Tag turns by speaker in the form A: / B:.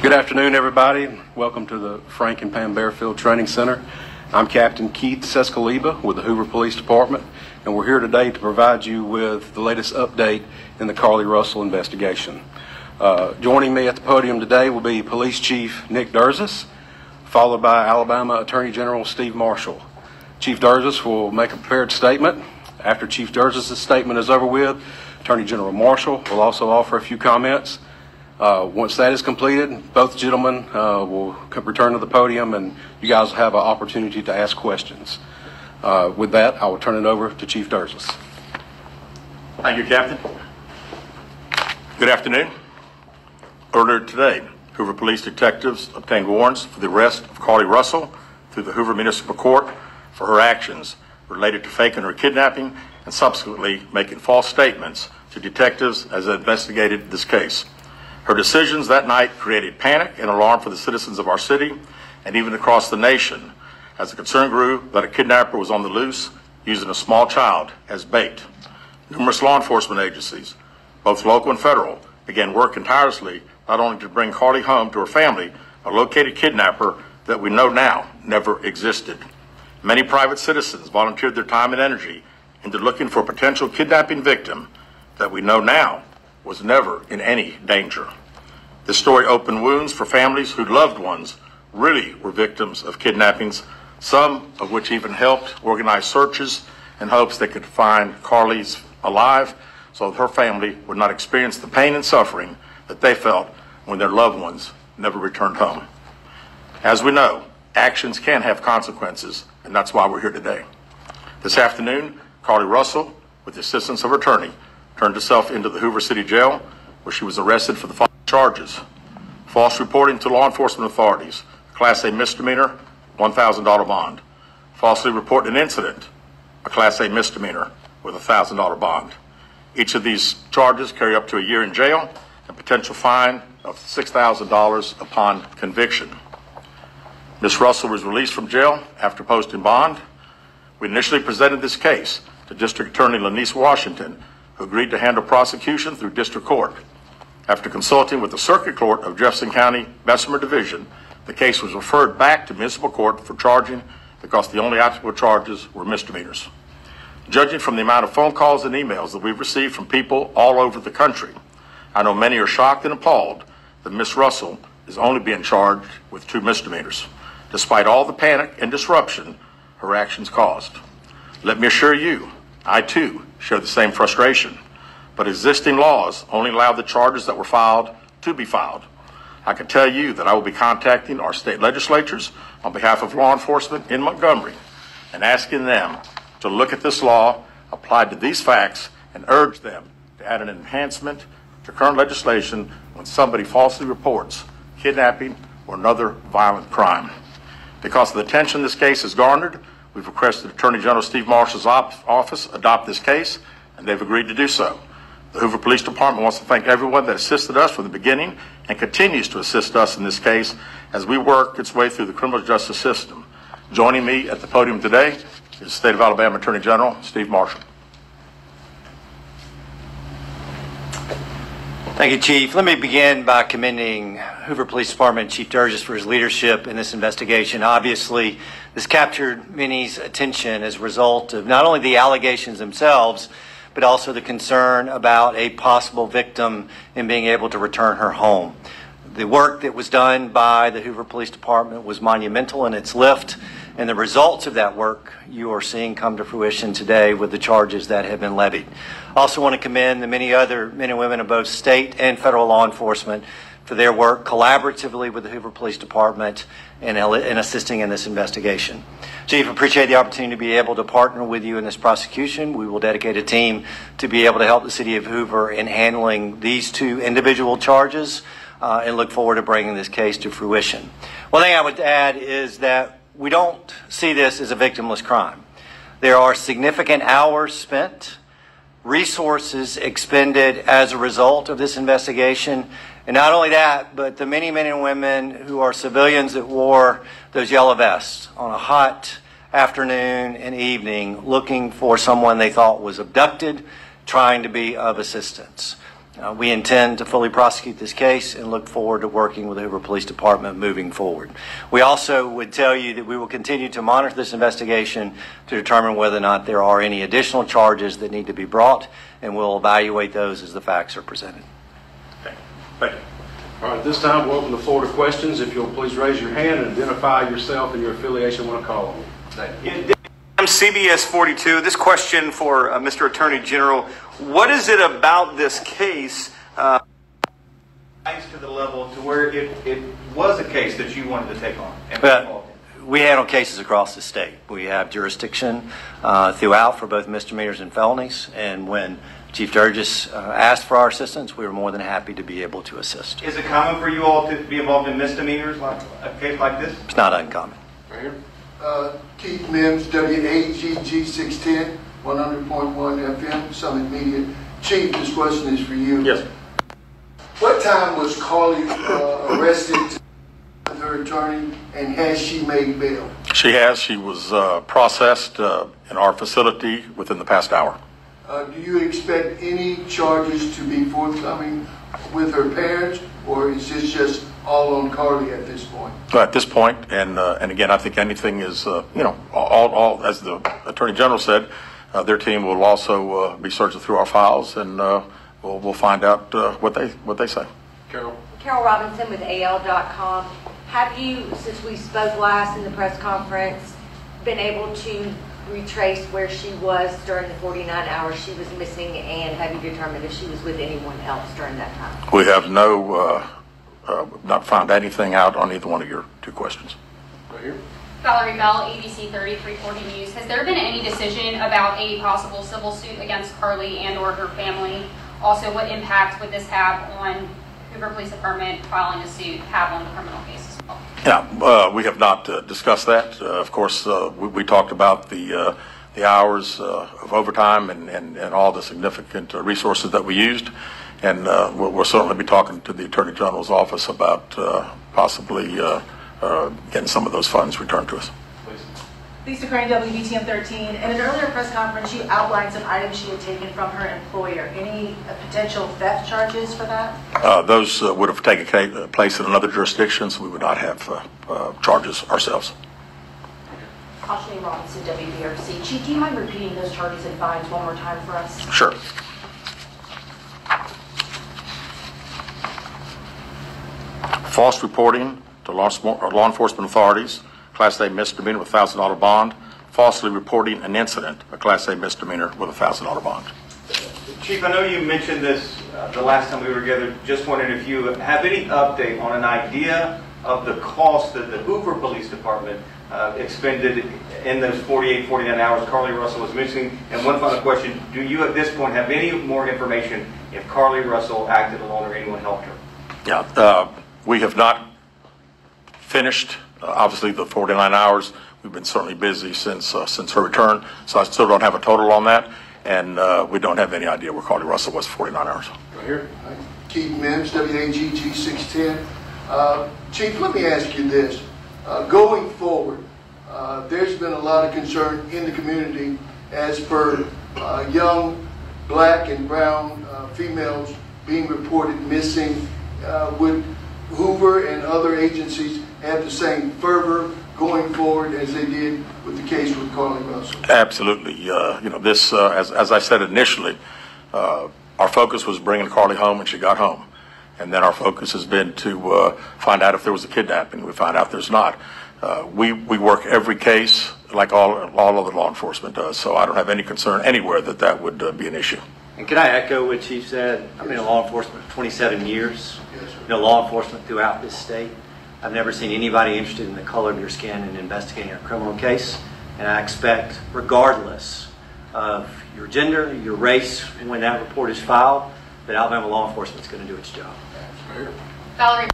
A: Good afternoon, everybody. Welcome to the Frank and Pam Bearfield Training Center. I'm Captain Keith Sescaliba with the Hoover Police Department, and we're here today to provide you with the latest update in the Carlee Russell investigation. Joining me at the podium today will be Police Chief Nick Durzis, followed by Alabama Attorney General Steve Marshall. Chief Durzis will make a prepared statement. After Chief Durzis' statement is over with, Attorney General Marshall will also offer a few comments. Once that is completed, both gentlemen will return to the podium and you guys will have an opportunity to ask questions. With that, I will turn it over to Chief Durzis.
B: Thank you, Captain. Good afternoon. Earlier today, Hoover Police detectives obtained warrants for the arrest of Carlee Russell through the Hoover Municipal Court for her actions related to faking her kidnapping and subsequently making false statements to detectives as they investigated this case. Her decisions that night created panic and alarm for the citizens of our city and even across the nation as the concern grew that a kidnapper was on the loose using a small child as bait. Numerous law enforcement agencies, both local and federal, began working tirelessly not only to bring Carlee home to her family, a located kidnapper that we know now never existed. Many private citizens volunteered their time and energy into looking for a potential kidnapping victim that we know now was never in any danger. This story opened wounds for families whose loved ones really were victims of kidnappings, some of which even helped organize searches in hopes they could find Carlee's alive so that her family would not experience the pain and suffering that they felt when their loved ones never returned home. As we know, actions can have consequences, and that's why we're here today. This afternoon, Carlee Russell, with the assistance of her attorney, turned herself into the Hoover City Jail, where she was arrested for the following charges: false reporting to law enforcement authorities, Class A misdemeanor, $1,000 bond; falsely reporting an incident, a Class A misdemeanor with a $1,000 bond. Each of these charges carry up to a year in jail and potential fine of $6,000 upon conviction. Ms. Russell was released from jail after posting bond. We initially presented this case to District Attorney Lanice Washington, who agreed to handle prosecution through district court. After consulting with the Circuit Court of Jefferson County Bessemer Division, the case was referred back to municipal court for charging because the only applicable charges were misdemeanors. Judging from the amount of phone calls and emails that we've received from people all over the country, I know many are shocked and appalled that Ms. Russell is only being charged with 2 misdemeanors, despite all the panic and disruption her actions caused. Let me assure you, I too share the same frustration, but existing laws only allow the charges that were filed to be filed. I can tell you that I will be contacting our state legislatures on behalf of law enforcement in Montgomery and asking them to look at this law applied to these facts and urge them to add an enhancement to current legislation when somebody falsely reports kidnapping or another violent crime. Because of the attention this case has garnered, we've requested Attorney General Steve Marshall's office adopt this case, and they've agreed to do so. The Hoover Police Department wants to thank everyone that assisted us from the beginning and continues to assist us in this case as we work its way through the criminal justice system. Joining me at the podium today is the State of Alabama Attorney General Steve Marshall.
C: Thank you, Chief. Let me begin by commending Hoover Police Department Chief Durzis for his leadership in this investigation. Obviously, this captured many's attention as a result of not only the allegations themselves, but also the concern about a possible victim in being able to return her home. The work that was done by the Hoover Police Department was monumental in its lift, and the results of that work you are seeing come to fruition today with the charges that have been levied. I also want to commend the many other men and women of both state and federal law enforcement for their work collaboratively with the Hoover Police Department in assisting in this investigation. Chief, I appreciate the opportunity to be able to partner with you in this prosecution. We will dedicate a team to be able to help the city of Hoover in handling these 2 individual charges and look forward to bringing this case to fruition. One thing I would add is that we don't see this as a victimless crime. There are significant hours spent, resources expended as a result of this investigation, and not only that, but the many men and women who are civilians that wore those yellow vests on a hot afternoon and evening looking for someone they thought was abducted, trying to be of assistance. We intend to fully prosecute this case and look forward to working with the Hoover Police Department moving forward. We also would tell you that we will continue to monitor this investigation to determine whether or not there are any additional charges that need to be brought, and we'll evaluate those as the facts are presented.
B: Okay. Thank you.
A: All right, at this time, we'll open the floor to questions. If you'll please raise your hand and identify yourself and your affiliation when I call on you. Thank you.
D: I'm CBS 42. This question for Mr. Attorney General. What is it about this case to the level to where it was a case that you wanted to take on?
C: But we handle cases across the state. We have jurisdiction throughout for both misdemeanors and felonies. And when Chief Durgis asked for our assistance, we were more than happy to be able to assist.
D: Is it common for you all to be involved in misdemeanors like a case like this?
C: It's not uncommon.
A: Right here.
E: Keith Mims, WAGG 610, 100.1 FM, Summit Media. Chief, this question is for you.
B: Yes.
E: What time was Carlee arrested with her attorney, and has she made bail?
B: She has. She was processed in our facility within the past hour.
E: Do you expect any charges to be forthcoming with her parents, or is this just all on Carlee at this point?
B: At this point, and again, I think anything is, all as the Attorney General said, their team will also be searching through our files, and we'll find out what they say.
A: Carol.
F: Carol Robinson with AL.com. Have you, since we spoke last in the press conference, been able to retrace where she was during the 49 hours she was missing, and have you determined if she was with anyone else during that time?
B: We have not found anything out on either one of your two questions.
A: Right here.
G: Valerie Bell, ABC 3340 News. Has there been any decision about a possible civil suit against Carlee and or her family? Also, what impact would this have on Hoover Police Department filing a suit, have on the criminal case as well?
B: Yeah, we have not discussed that. Of course, we talked about the hours of overtime and all the significant resources that we used. And we'll certainly be talking to the Attorney General's office about possibly getting some of those funds returned to us.
H: Lisa Crane, WBTM 13. In an earlier press conference, she outlined some items she had taken from her employer. Any potential theft charges for that?
B: Those would have taken place in another jurisdiction, so we would not have charges ourselves.
I: Carlee Russell, WBRC. Chief, do you mind repeating those charges and fines one more time for us?
B: Sure. False reporting to law enforcement authorities, Class A misdemeanor with $1,000 bond. Falsely reporting an incident, a Class A misdemeanor with a $1,000 bond.
D: Chief, I know you mentioned this the last time we were together. Just wondering if you have any update on an idea of the cost that the Hoover Police Department expended in those 48, 49 hours Carlee Russell was missing. And one final question, do you at this point have any more information if Carlee Russell acted alone or anyone helped her?
B: Yeah, we have not finished, obviously, the 49 hours. We've been certainly busy since her return, so I still don't have a total on that, and we don't have any idea where Carlee Russell was for 49 hours.
A: Right here.
E: Keith Mims, WAGG 610. Chief, let me ask you this. Going forward, there's been a lot of concern in the community as per young black and brown females being reported missing. Would Hoover and other agencies have the same fervor going forward as they did with the case with Carlee Russell?
B: Absolutely. This, as I said initially, our focus was bringing Carlee home, and she got home. And then our focus has been to find out if there was a kidnapping. We found out there's not. We work every case like all other law enforcement does, so I don't have any concern anywhere that would be an issue.
C: And can I echo what Chief said? I've been in law enforcement for 27 years.
E: Yes, sir.
C: Law enforcement throughout this state. I've never seen anybody interested in the color of your skin in investigating a criminal case. And I expect, regardless of your gender, your race, when that report is filed, that Alabama law enforcement is going to do its job.
G: Valerie.